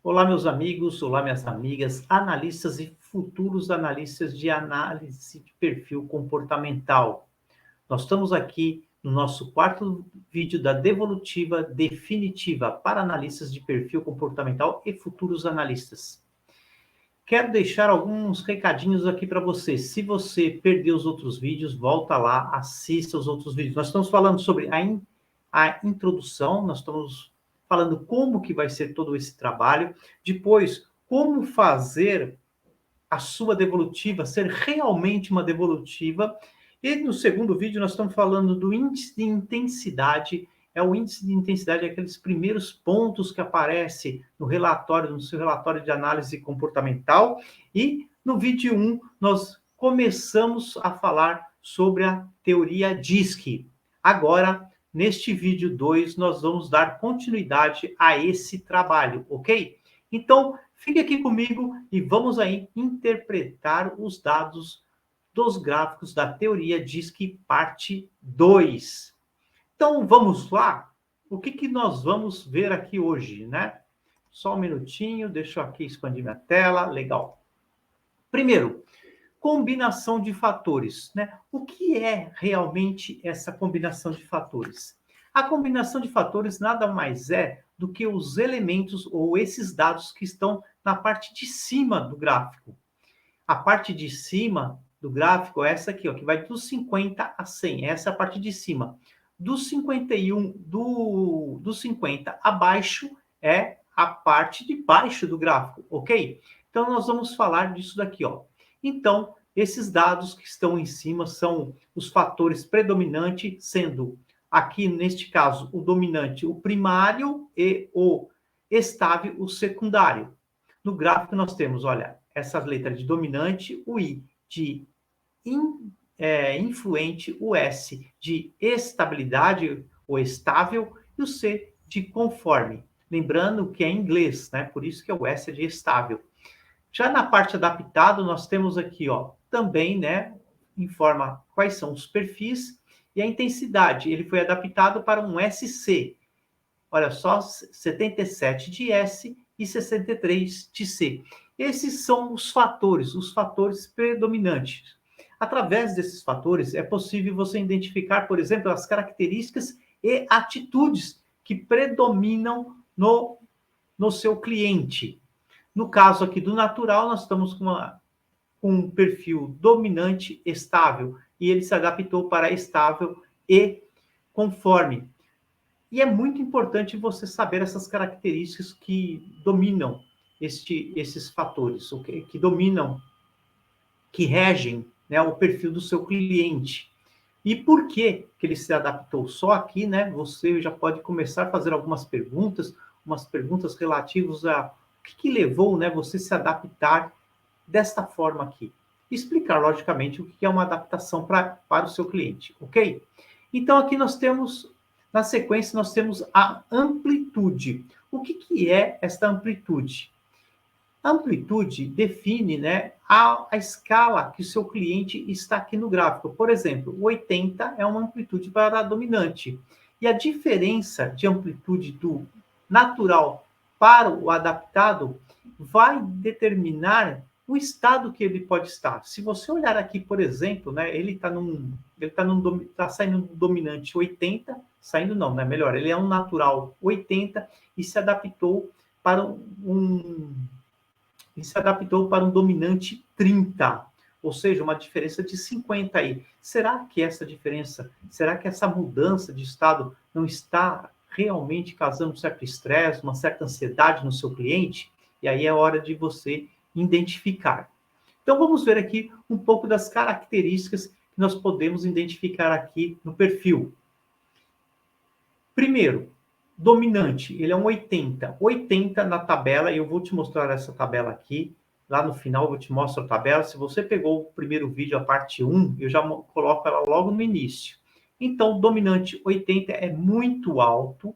Olá, meus amigos, olá, minhas amigas, analistas e futuros analistas de análise de perfil comportamental. Nós estamos aqui no nosso quarto vídeo da devolutiva definitiva para analistas de perfil comportamental e futuros analistas. Quero deixar alguns recadinhos aqui para você. Se você perdeu os outros vídeos, volta lá, assista os outros vídeos. Nós estamos falando sobre a introdução, nós estamos falando como que vai ser todo esse trabalho. Depois, como fazer a sua devolutiva ser realmente uma devolutiva. E no segundo vídeo nós estamos falando do índice de intensidade. O índice de intensidade, aqueles primeiros pontos que aparecem no seu relatório de análise comportamental. E no vídeo 1 nós começamos a falar sobre a teoria DISC. Agora, neste vídeo 2, nós vamos dar continuidade a esse trabalho, ok? Então, fique aqui comigo e vamos aí interpretar os dados dos gráficos da teoria DISC parte 2. Então, vamos lá? O que nós vamos ver aqui hoje, né? Só um minutinho, deixa eu aqui expandir minha tela. Legal. Primeiro, combinação de fatores, né? O que é realmente essa combinação de fatores? A combinação de fatores nada mais é do que os elementos ou esses dados que estão na parte de cima do gráfico. A parte de cima do gráfico é essa aqui, ó, que vai dos 50 a 100. Essa é a parte de cima. Dos 51, do 50 abaixo é a parte de baixo do gráfico, ok? Então, nós vamos falar disso daqui, ó. Então, esses dados que estão em cima são os fatores predominantes, sendo aqui, neste caso, o dominante, o primário, e o estável, o secundário. No gráfico, nós temos, olha, essa letra de dominante, o I de influente, o S de estabilidade, ou estável, e o C de conforme. Lembrando que é em inglês, né? Por isso que o S é de estável. Já na parte adaptado, nós temos aqui, ó, também, né, informa quais são os perfis e a intensidade. Ele foi adaptado para um SC. Olha só, 77 de S e 63 de C. Esses são os fatores predominantes. Através desses fatores, é possível você identificar, por exemplo, as características e atitudes que predominam no seu cliente. No caso aqui do natural, nós estamos com um perfil dominante estável, e ele se adaptou para estável e conforme. E é muito importante você saber essas características que dominam esses fatores, okay? Que dominam, que regem, né, o perfil do seu cliente. E por que ele se adaptou só aqui, né? Você já pode começar a fazer algumas perguntas, umas perguntas relativas a o que levou, né, você se adaptar desta forma aqui. Explicar, logicamente, o que é uma adaptação para o seu cliente, ok? Então, aqui nós temos, na sequência, nós temos a amplitude. O que é esta amplitude? A amplitude define, né, a escala que o seu cliente está aqui no gráfico. Por exemplo, o 80 é uma amplitude para a dominante. E a diferença de amplitude do natural para o adaptado vai determinar o estado que ele pode estar. Se você olhar aqui, por exemplo, né, ele está saindo do dominante 80, saindo não, né, melhor, ele é um natural 80 e se adaptou para um dominante 30, ou seja, uma diferença de 50 aí. Será que essa mudança de estado não está realmente causando um certo estresse, uma certa ansiedade no seu cliente? E aí é hora de você identificar. Então, vamos ver aqui um pouco das características que nós podemos identificar aqui no perfil. Primeiro, dominante, ele é um 80. 80 na tabela, e eu vou te mostrar essa tabela aqui. Lá no final eu vou te mostrar a tabela. Se você pegou o primeiro vídeo, a parte 1, eu já coloco ela logo no início. Então, dominante 80 é muito alto.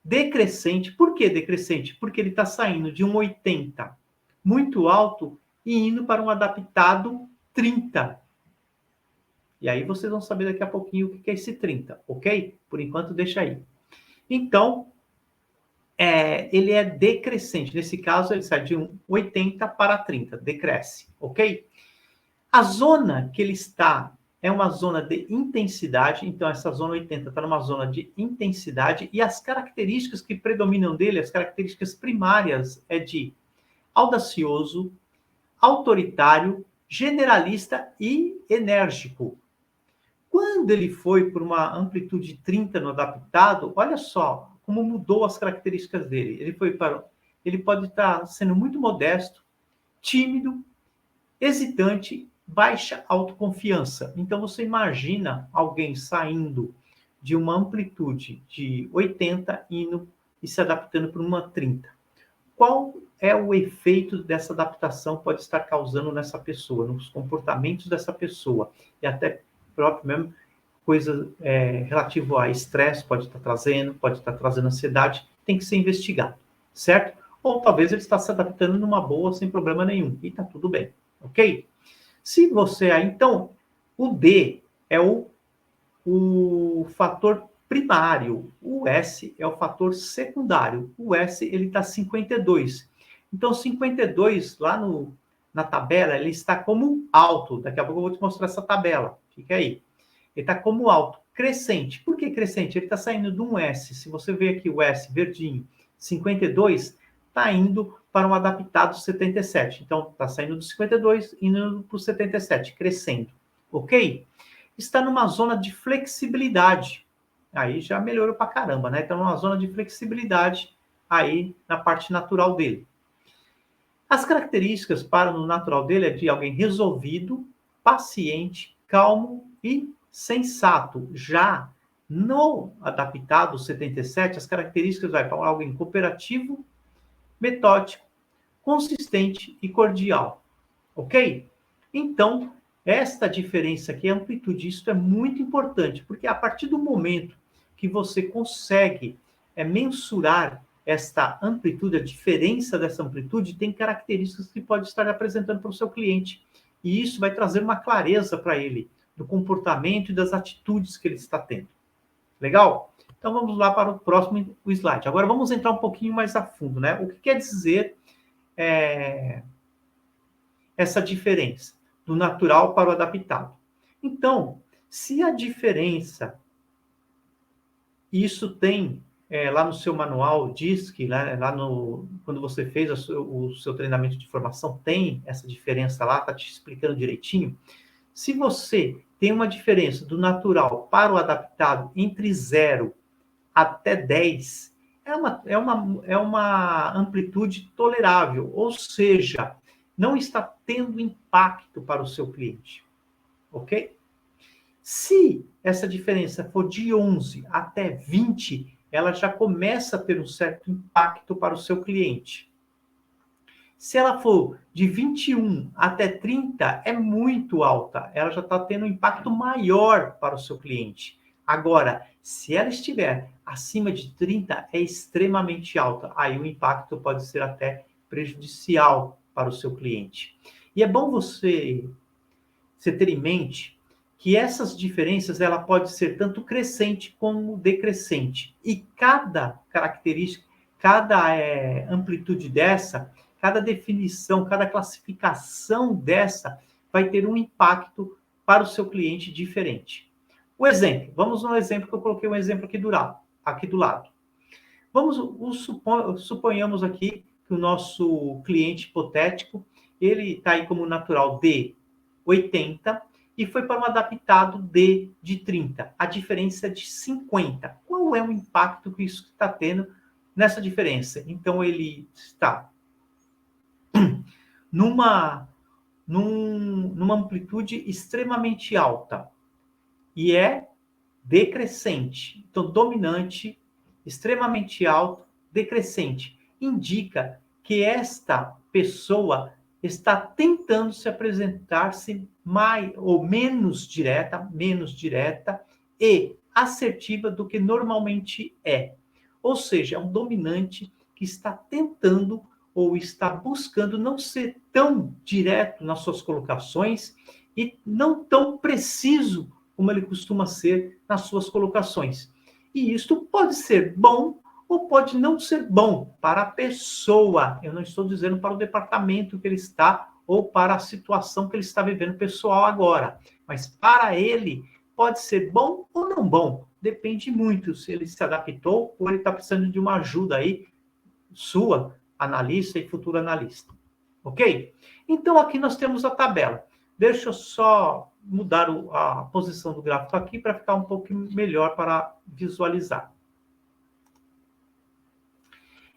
Decrescente, por que decrescente? Porque ele está saindo de um 80 muito alto e indo para um adaptado 30. E aí vocês vão saber daqui a pouquinho o que é esse 30, ok? Por enquanto, deixa aí. Então, ele é decrescente. Nesse caso, ele sai de 80 para 30, decresce, ok? A zona que ele está é uma zona de intensidade, então essa zona 80 está numa zona de intensidade, e as características que predominam dele, as características primárias, é de audacioso, autoritário, generalista e enérgico. Quando ele foi por uma amplitude 30 no adaptado, olha só como mudou as características dele. Ele pode estar sendo muito modesto, tímido, hesitante, baixa autoconfiança. Então você imagina alguém saindo de uma amplitude de 80 indo e se adaptando para uma 30. Qual é o efeito dessa adaptação pode estar causando nessa pessoa, nos comportamentos dessa pessoa, e até próprio mesmo coisa relativo a estresse pode estar trazendo ansiedade, tem que ser investigado, certo? Ou talvez ele está se adaptando numa boa, sem problema nenhum, e está tudo bem, ok? Se você então, o D é o fator primário, o S é o fator secundário. O S ele está 52. Então 52 lá na tabela ele está como alto. Daqui a pouco eu vou te mostrar essa tabela. Fica aí. Ele está como alto, crescente. Por que crescente? Ele está saindo de um S. Se você ver aqui o S verdinho, 52, está indo para um adaptado 77. Então está saindo do 52 indo para o 77, crescendo. Ok? Está numa zona de flexibilidade. Aí já melhorou pra caramba, né? Então, numa zona de flexibilidade aí na parte natural dele. As características para o natural dele é de alguém resolvido, paciente, calmo e sensato. Já no adaptado 77, as características vai para alguém cooperativo, metódico, consistente e cordial. Ok? Então, esta diferença aqui, a amplitude, isso é muito importante, porque a partir do momento que você consegue mensurar esta amplitude, a diferença dessa amplitude, tem características que pode estar apresentando para o seu cliente. E isso vai trazer uma clareza para ele do comportamento e das atitudes que ele está tendo. Legal? Então vamos lá para o próximo slide. Agora vamos entrar um pouquinho mais a fundo, né? O que quer dizer essa diferença do natural para o adaptado? Então, se a diferença, isso tem lá no seu manual, diz que quando você fez o seu treinamento de formação, tem essa diferença lá, está te explicando direitinho. Se você tem uma diferença do natural para o adaptado entre 0 até 10, é uma amplitude tolerável, ou seja, não está tendo impacto para o seu cliente, ok? Se essa diferença for de 11 até 20, ela já começa a ter um certo impacto para o seu cliente. Se ela for de 21 até 30, é muito alta. Ela já está tendo um impacto maior para o seu cliente. Agora, se ela estiver acima de 30, é extremamente alta. Aí o impacto pode ser até prejudicial para o seu cliente. E é bom você ter em mente que essas diferenças ela pode ser tanto crescente como decrescente. E cada característica, cada amplitude dessa, cada definição, cada classificação dessa vai ter um impacto para o seu cliente diferente. O exemplo, vamos no exemplo que eu coloquei um exemplo aqui do lado. Suponhamos aqui que o nosso cliente hipotético, ele está aí como natural de 80 e foi para um adaptado de 30. A diferença é de 50. Qual é o impacto que isso está tendo nessa diferença? Então, ele está numa amplitude extremamente alta e é decrescente. Então, dominante, extremamente alto, decrescente. Indica que esta pessoa está tentando se apresentar-se mais ou menos direta e assertiva do que normalmente é. Ou seja, é um dominante que está tentando ou está buscando não ser tão direto nas suas colocações e não tão preciso como ele costuma ser nas suas colocações. E isto pode ser bom ou pode não ser bom para a pessoa. Eu não estou dizendo para o departamento que ele está ou para a situação que ele está vivendo pessoal agora. Mas para ele, pode ser bom ou não bom. Depende muito se ele se adaptou ou ele está precisando de uma ajuda aí, sua, analista e futuro analista. Ok? Então, aqui nós temos a tabela. Deixa eu só mudar a posição do gráfico aqui para ficar um pouco melhor para visualizar.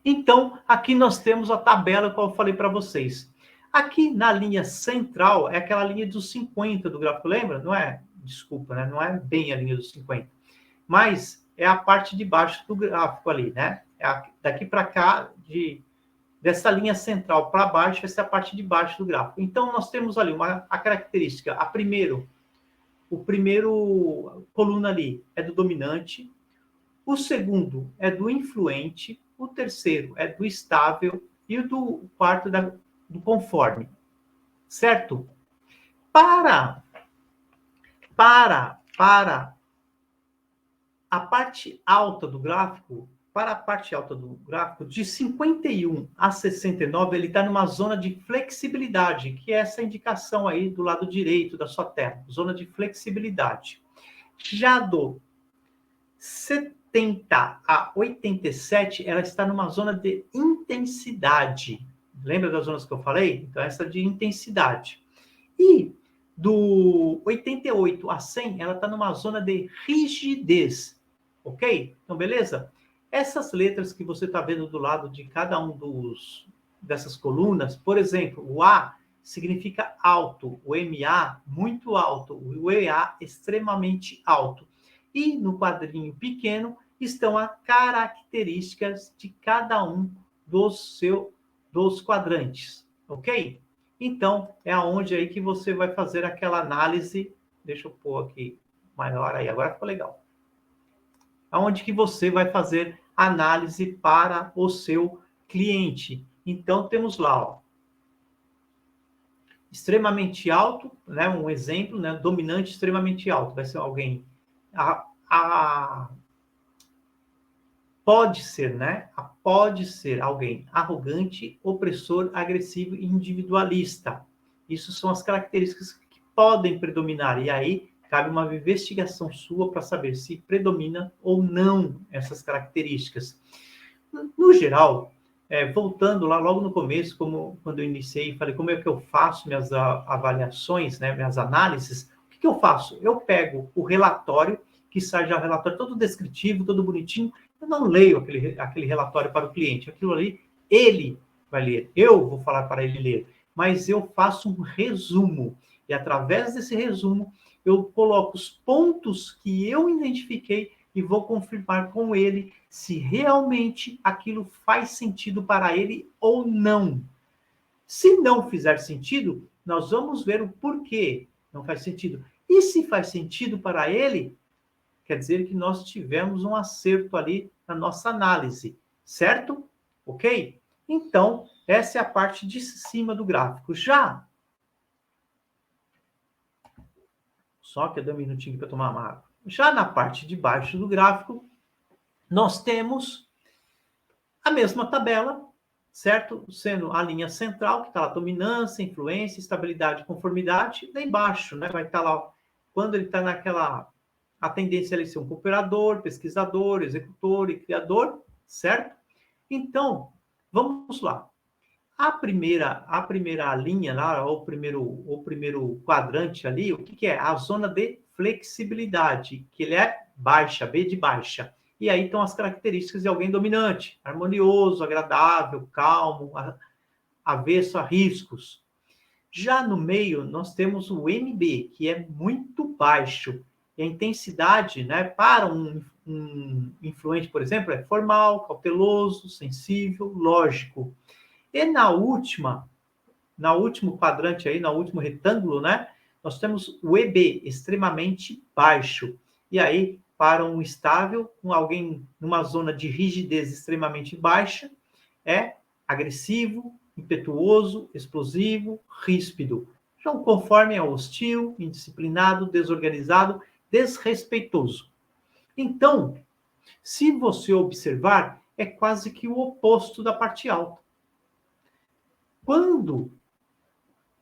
Então, aqui nós temos a tabela que eu falei para vocês. Aqui na linha central é aquela linha dos 50 do gráfico, lembra? Não é? Desculpa, né? Não é bem a linha dos 50. Mas é a parte de baixo do gráfico ali, né? Daqui para cá, dessa linha central para baixo, essa é a parte de baixo do gráfico. Então, nós temos ali a característica, o primeiro coluna ali é do dominante, o segundo é do influente, o terceiro é do estável e o do quarto do conforme. Certo? Para a parte alta do gráfico, de 51 a 69, ele está numa zona de flexibilidade, que é essa indicação aí do lado direito da sua tela, zona de flexibilidade. Já do 70 a 87, ela está numa zona de intensidade. Lembra das zonas que eu falei? Então, essa de intensidade. E do 88 a 100, ela está numa zona de rigidez. Ok? Então, beleza? Essas letras que você está vendo do lado de cada dessas colunas, por exemplo, o A significa alto, o MA muito alto, o EA extremamente alto. E no quadrinho pequeno estão as características de cada um dos quadrantes, ok? Então, é aonde aí que você vai fazer aquela análise. Deixa eu pôr aqui maior aí, agora ficou legal. Aonde que você vai fazer análise para o seu cliente. Então, temos lá, ó, extremamente alto, né? Um exemplo, né? Dominante extremamente alto. Vai ser alguém... Pode ser, né? Pode ser alguém arrogante, opressor, agressivo e individualista. Isso são as características que podem predominar. E aí, cabe uma investigação sua para saber se predomina ou não essas características. No geral, voltando lá logo no começo, como quando eu iniciei, falei como é que eu faço minhas avaliações, né, minhas análises. O que eu faço? Eu pego o relatório, que sai já o relatório todo descritivo, todo bonitinho. Eu não leio aquele relatório para o cliente. Aquilo ali, ele vai ler. Eu vou falar para ele ler. Mas eu faço um resumo. E através desse resumo, eu coloco os pontos que eu identifiquei e vou confirmar com ele se realmente aquilo faz sentido para ele ou não. Se não fizer sentido, nós vamos ver o porquê não faz sentido. E se faz sentido para ele, quer dizer que nós tivemos um acerto ali na nossa análise, certo? Ok? Então, essa é a parte de cima do gráfico. Só que eu dei um minutinho para tomar uma água. Já na parte de baixo do gráfico, nós temos a mesma tabela, certo? Sendo a linha central, que está lá, dominância, influência, estabilidade, conformidade. Lá embaixo, né? Vai estar lá, quando ele está naquela... A tendência é ele ser um cooperador, pesquisador, executor e criador, certo? Então, vamos lá. A primeira linha lá, o primeiro quadrante ali, o que é? A zona de flexibilidade, que ele é baixa, B de baixa. E aí estão as características de alguém dominante, harmonioso, agradável, calmo, avesso a riscos. Já no meio, nós temos o MB, que é muito baixo. E a intensidade, né, para um influente, por exemplo, é formal, cauteloso, sensível, lógico. E no último quadrante aí, no último retângulo, né, nós temos o EB, extremamente baixo. E aí, para um estável, alguém numa zona de rigidez extremamente baixa, é agressivo, impetuoso, explosivo, ríspido. Então, conforme é hostil, indisciplinado, desorganizado, desrespeitoso. Então, se você observar, é quase que o oposto da parte alta. Quando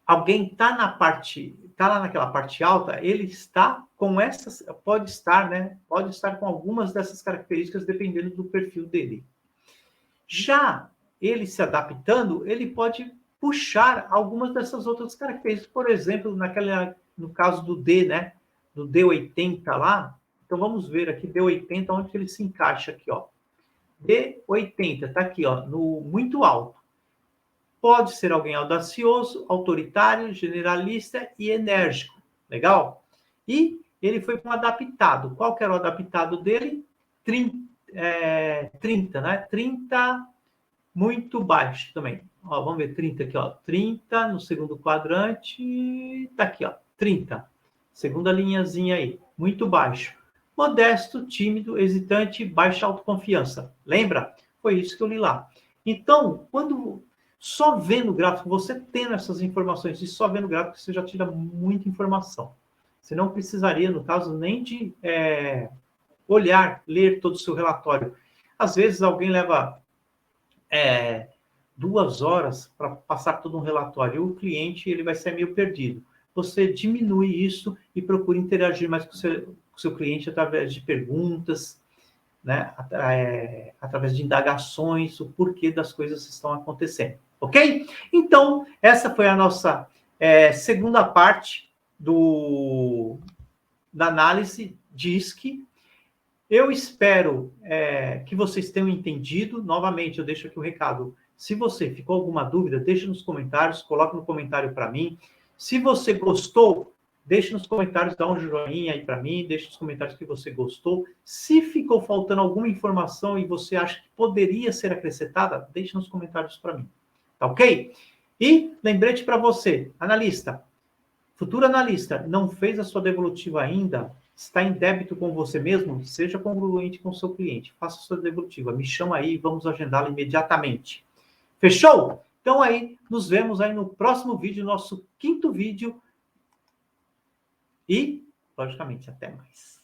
alguém está lá naquela parte alta, ele está com essas, pode estar, né? Pode estar com algumas dessas características dependendo do perfil dele. Já ele se adaptando, ele pode puxar algumas dessas outras características. Por exemplo, no caso do D, né? Do D80 lá. Então vamos ver aqui D80 onde ele se encaixa aqui, ó. D80 está aqui, ó, no muito alto. Pode ser alguém audacioso, autoritário, generalista e enérgico. Legal? E ele foi com um adaptado. Qual que era o adaptado dele? 30, né? 30, muito baixo também. Ó, vamos ver 30 aqui, ó. 30 no segundo quadrante. Tá aqui, ó. 30. Segunda linhazinha aí. Muito baixo. Modesto, tímido, hesitante, baixa autoconfiança. Lembra? Foi isso que eu li lá. Então, quando só vendo o gráfico, você tendo essas informações e só vendo o gráfico, você já tira muita informação. Você não precisaria, no caso, nem de olhar, ler todo o seu relatório. Às vezes alguém leva 2 horas para passar todo um relatório, e o cliente ele vai ser meio perdido. Você diminui isso e procura interagir mais com o seu cliente através de perguntas, né? Através de indagações, o porquê das coisas estão acontecendo. Ok? Então, essa foi a nossa segunda parte da análise DISC. Eu espero que vocês tenham entendido. Novamente, eu deixo aqui o recado. Se você ficou alguma dúvida, deixe nos comentários, coloque no comentário para mim. Se você gostou, deixe nos comentários, dá um joinha aí para mim, deixe nos comentários que você gostou. Se ficou faltando alguma informação e você acha que poderia ser acrescentada, deixe nos comentários para mim. Tá ok? E lembrete para você, analista, futuro analista, não fez a sua devolutiva ainda, está em débito com você mesmo, seja congruente com o seu cliente. Faça a sua devolutiva, me chama aí e vamos agendá-la imediatamente. Fechou? Então aí, nos vemos aí no próximo vídeo, nosso 5º vídeo. E, logicamente, até mais.